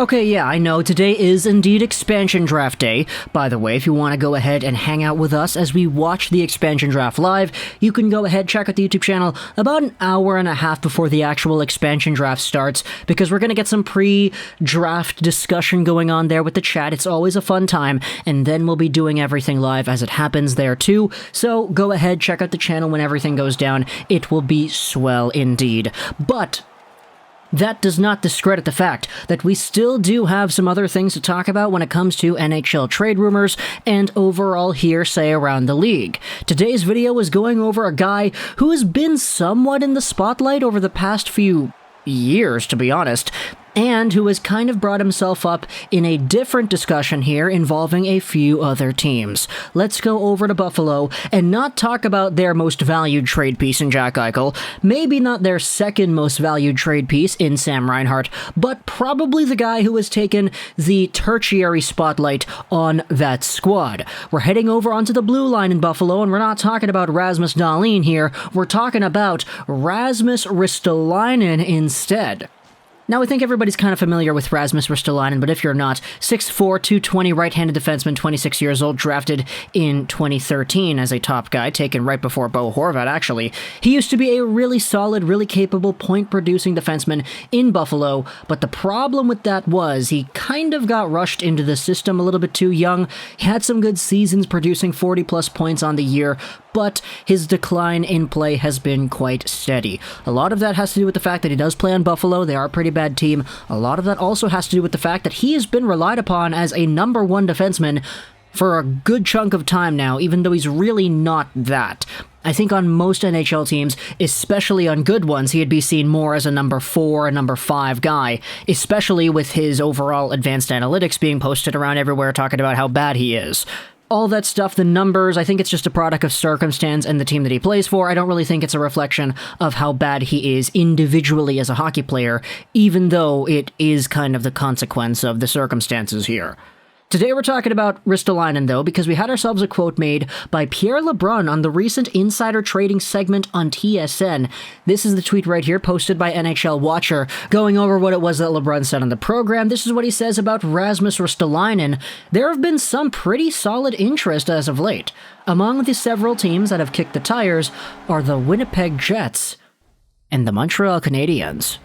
Okay, yeah, I know, today is indeed Expansion Draft Day. By the way, if you want to go ahead and hang out with us as we watch the Expansion Draft live, you can go ahead, check out the YouTube channel about an hour and a half before the actual Expansion Draft starts, because we're going to get some pre-draft discussion going on there with the chat. It's always a fun time, and then we'll be doing everything live as it happens there too, so go ahead, check out the channel when everything goes down. It will be swell indeed. But that does not discredit the fact that we still do have some other things to talk about when it comes to NHL trade rumors and overall hearsay around the league. Today's video is going over a guy who has been somewhat in the spotlight over the past few years, to be honest, and who has kind of brought himself up in a different discussion here involving a few other teams. Let's go over to Buffalo and not talk about their most valued trade piece in Jack Eichel, maybe not their second most valued trade piece in Sam Reinhart, but probably the guy who has taken the tertiary spotlight on that squad. We're heading over onto the blue line in Buffalo, and we're not talking about Rasmus Dahlin here, we're talking about Rasmus Ristolainen instead. Now, I think everybody's kind of familiar with Rasmus Ristolainen, but if you're not, 6'4", 220 right-handed defenseman, 26 years old, drafted in 2013 as a top guy, taken right before Bo Horvat, actually. He used to be a really solid, really capable point-producing defenseman in Buffalo, but the problem with that was he kind of got rushed into the system a little bit too young. He had some good seasons, producing 40-plus points on the year, but his decline in play has been quite steady. A lot of that has to do with the fact that he does play on Buffalo. They are a pretty bad team. A lot of that also has to do with the fact that he has been relied upon as a number one defenseman for a good chunk of time now, even though he's really not that. I think on most NHL teams, especially on good ones, he'd be seen more as a number 4, a number 5 guy, especially with his overall advanced analytics being posted around everywhere talking about how bad he is. All that stuff, the numbers, I think it's just a product of circumstance and the team that he plays for. I don't really think it's a reflection of how bad he is individually as a hockey player, even though it is kind of the consequence of the circumstances here. Today we're talking about Ristolainen, though, because we had ourselves a quote made by Pierre LeBrun on the recent Insider Trading segment on TSN. This is the tweet right here, posted by NHL Watcher, going over what it was that LeBrun said on the program. This is what he says about Rasmus Ristolainen. There have been some pretty solid interest as of late. Among the several teams that have kicked the tires are the Winnipeg Jets and the Montreal Canadiens.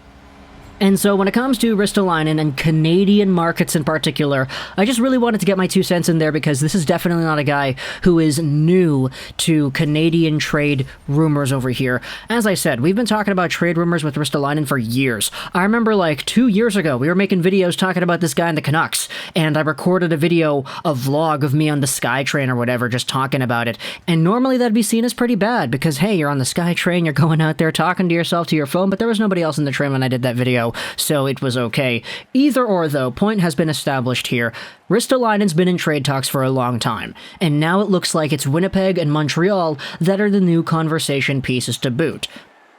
And so when it comes to Ristolainen and Canadian markets in particular, I just really wanted to get my 2 cents in there because this is definitely not a guy who is new to Canadian trade rumors over here. As I said, we've been talking about trade rumors with Ristolainen for years. I remember like 2 years ago, we were making videos talking about this guy in the Canucks, and I recorded a vlog of me on the SkyTrain or whatever, just talking about it. And normally that'd be seen as pretty bad because, hey, you're on the SkyTrain, you're going out there talking to yourself to your phone, but there was nobody else in the train when I did that video, so it was okay. Either or, though, point has been established here. Ristolainen's been in trade talks for a long time, and now it looks like it's Winnipeg and Montreal that are the new conversation pieces to boot.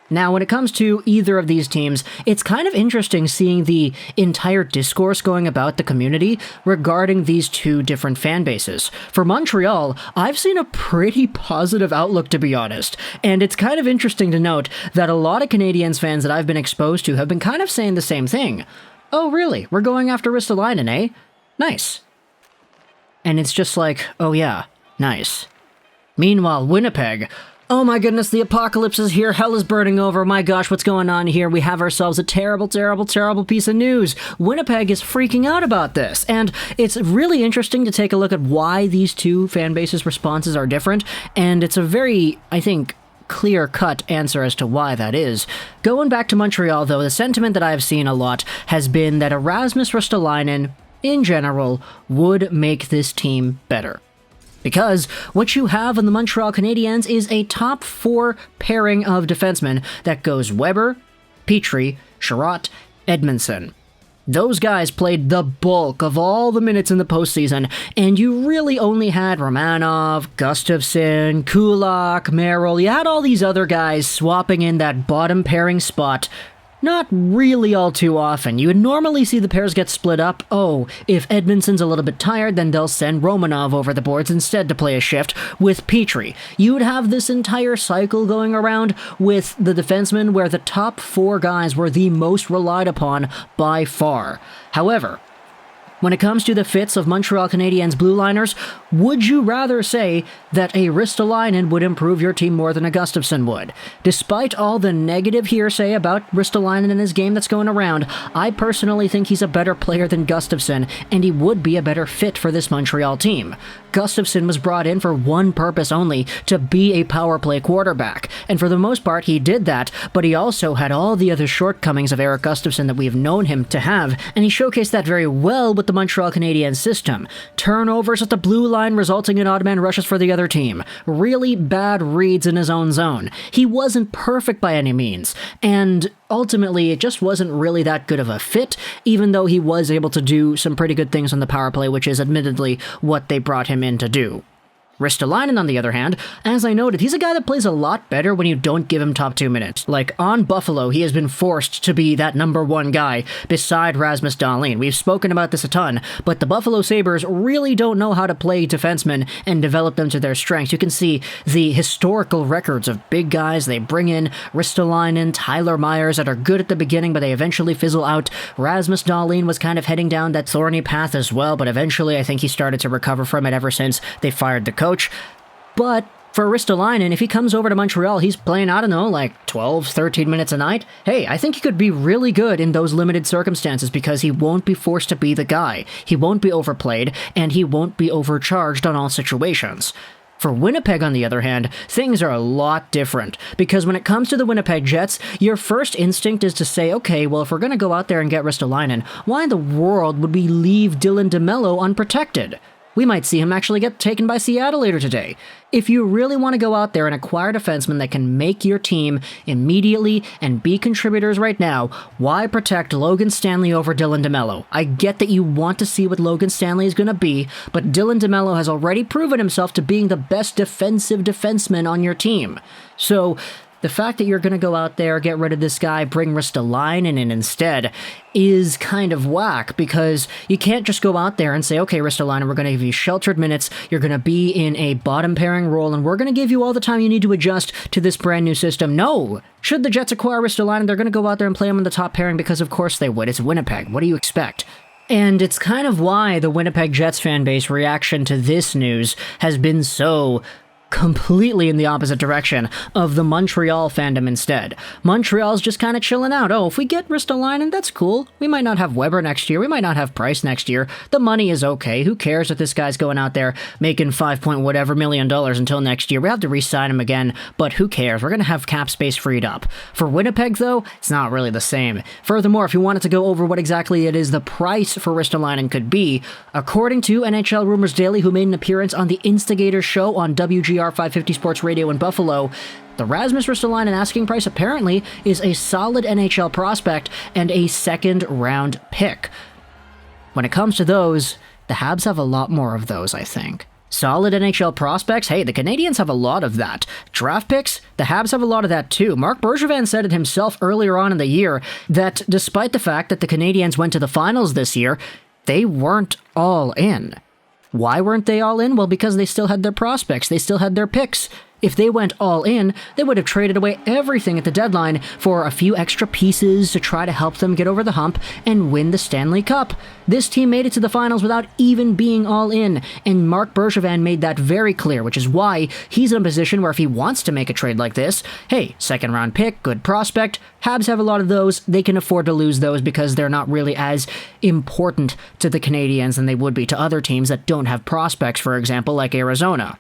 Now, when it comes to either of these teams, it's kind of interesting seeing the entire discourse going about the community regarding these two different fan bases. For Montreal, I've seen a pretty positive outlook, to be honest, and it's kind of interesting to note that a lot of Canadiens fans that I've been exposed to have been kind of saying the same thing. Oh, really? We're going after Ristolainen, eh? Nice. And it's just like, oh yeah, nice. Meanwhile, Winnipeg... Oh my goodness, the apocalypse is here, hell is burning over, my gosh, what's going on here? We have ourselves a terrible, terrible, terrible piece of news. Winnipeg is freaking out about this, and it's really interesting to take a look at why these two fan bases' responses are different, and it's a very, I think, clear-cut answer as to why that is. Going back to Montreal, though, the sentiment that I've seen a lot has been that Rasmus Ristolainen, in general, would make this team better. Because what you have in the Montreal Canadiens is a top 4 pairing of defensemen that goes Weber, Petrie, Sherratt, Edmondson. Those guys played the bulk of all the minutes in the postseason, and you really only had Romanov, Gustafsson, Kulak, Merrill. You had all these other guys swapping in that bottom pairing spot. Not really all too often. You would normally see the pairs get split up. Oh, if Edmondson's a little bit tired, then they'll send Romanov over the boards instead to play a shift with Petrie. You would have this entire cycle going around with the defensemen where the top 4 guys were the most relied upon by far. However, when it comes to the fits of Montreal Canadiens blue liners, would you rather say that a Ristolainen would improve your team more than a Gustafsson would? Despite all the negative hearsay about Ristolainen and his game that's going around, I personally think he's a better player than Gustafsson, and he would be a better fit for this Montreal team. Gustafsson was brought in for one purpose only, to be a power play quarterback, and for the most part he did that, but he also had all the other shortcomings of Erik Gustafsson that we've known him to have, and he showcased that very well with the Montreal Canadiens system. Turnovers at the blue line resulting in odd man rushes for the other team. Really bad reads in his own zone. He wasn't perfect by any means, and ultimately it just wasn't really that good of a fit, even though he was able to do some pretty good things on the power play, which is admittedly what they brought him in to do. Ristolainen, on the other hand, as I noted, he's a guy that plays a lot better when you don't give him top 2 minutes. Like, on Buffalo, he has been forced to be that number 1 guy beside Rasmus Ristolainen. We've spoken about this a ton, but the Buffalo Sabres really don't know how to play defensemen and develop them to their strengths. You can see the historical records of big guys. They bring in Ristolainen, Tyler Myers that are good at the beginning, but they eventually fizzle out. Rasmus Ristolainen was kind of heading down that thorny path as well, but eventually I think he started to recover from it ever since they fired the coach. But for Ristolainen, if he comes over to Montreal, he's playing, I don't know, like 12, 13 minutes a night. Hey, I think he could be really good in those limited circumstances because he won't be forced to be the guy. He won't be overplayed, and he won't be overcharged on all situations. For Winnipeg, on the other hand, things are a lot different, because when it comes to the Winnipeg Jets, your first instinct is to say, okay, well, if we're going to go out there and get Ristolainen, why in the world would we leave Dylan DeMello unprotected? We might see him actually get taken by Seattle later today. If you really want to go out there and acquire defensemen that can make your team immediately and be contributors right now, why protect Logan Stanley over Dylan DeMello? I get that you want to see what Logan Stanley is going to be, but Dylan DeMello has already proven himself to being the best defensive defenseman on your team. So the fact that you're going to go out there, get rid of this guy, bring Ristolainen in instead, is kind of whack, because you can't just go out there and say, okay, Ristolainen, we're going to give you sheltered minutes, you're going to be in a bottom pairing role, and we're going to give you all the time you need to adjust to this brand new system. No! Should the Jets acquire Ristolainen, they're going to go out there and play him in the top pairing, because of course they would. It's Winnipeg. What do you expect? And it's kind of why the Winnipeg Jets fan base reaction to this news has been so completely in the opposite direction of the Montreal fandom instead. Montreal's just kind of chilling out. Oh, if we get Ristolainen, that's cool. We might not have Weber next year. We might not have Price next year. The money is okay. Who cares if this guy's going out there making $5 million until next year? We have to re-sign him again, but who cares? We're going to have cap space freed up. For Winnipeg, though, it's not really the same. Furthermore, if you wanted to go over what exactly it is the price for Ristolainen could be, according to NHL Rumours Daily, who made an appearance on the Instigator show on WGR 550 Sports Radio in Buffalo, the Rasmus Ristolainen asking price apparently is a solid NHL prospect and a second-round pick. When it comes to those, the Habs have a lot more of those, I think. Solid NHL prospects? Hey, the Canadiens have a lot of that. Draft picks? The Habs have a lot of that too. Marc Bergevin said it himself earlier on in the year that despite the fact that the Canadiens went to the finals this year, they weren't all in. Why weren't they all in? Well, because they still had their prospects. They still had their picks. If they went all in, they would have traded away everything at the deadline for a few extra pieces to try to help them get over the hump and win the Stanley Cup. This team made it to the finals without even being all in, and Marc Bergevin made that very clear, which is why he's in a position where if he wants to make a trade like this, hey, second round pick, good prospect, Habs have a lot of those, they can afford to lose those because they're not really as important to the Canadiens than they would be to other teams that don't have prospects, for example, like Arizona.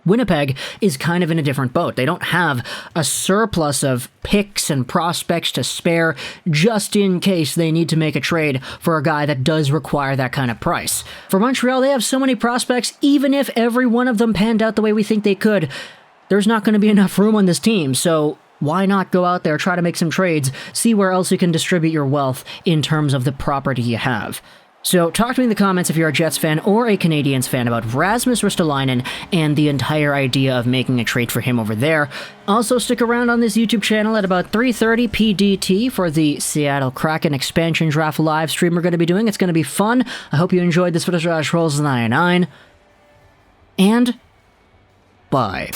Winnipeg is kind of in a different boat. They don't have a surplus of picks and prospects to spare just in case they need to make a trade for a guy that does require that kind of price. For Montreal, they have so many prospects, even if every one of them panned out the way we think they could, there's not going to be enough room on this team, so why not go out there, try to make some trades, see where else you can distribute your wealth in terms of the property you have. So talk to me in the comments if you're a Jets fan or a Canadiens fan about Rasmus Ristolainen and the entire idea of making a trade for him over there. Also stick around on this YouTube channel at about 3:30 PDT for the Seattle Kraken expansion draft live stream we're going to be doing. It's going to be fun. I hope you enjoyed this footage of Rolls 99. And bye.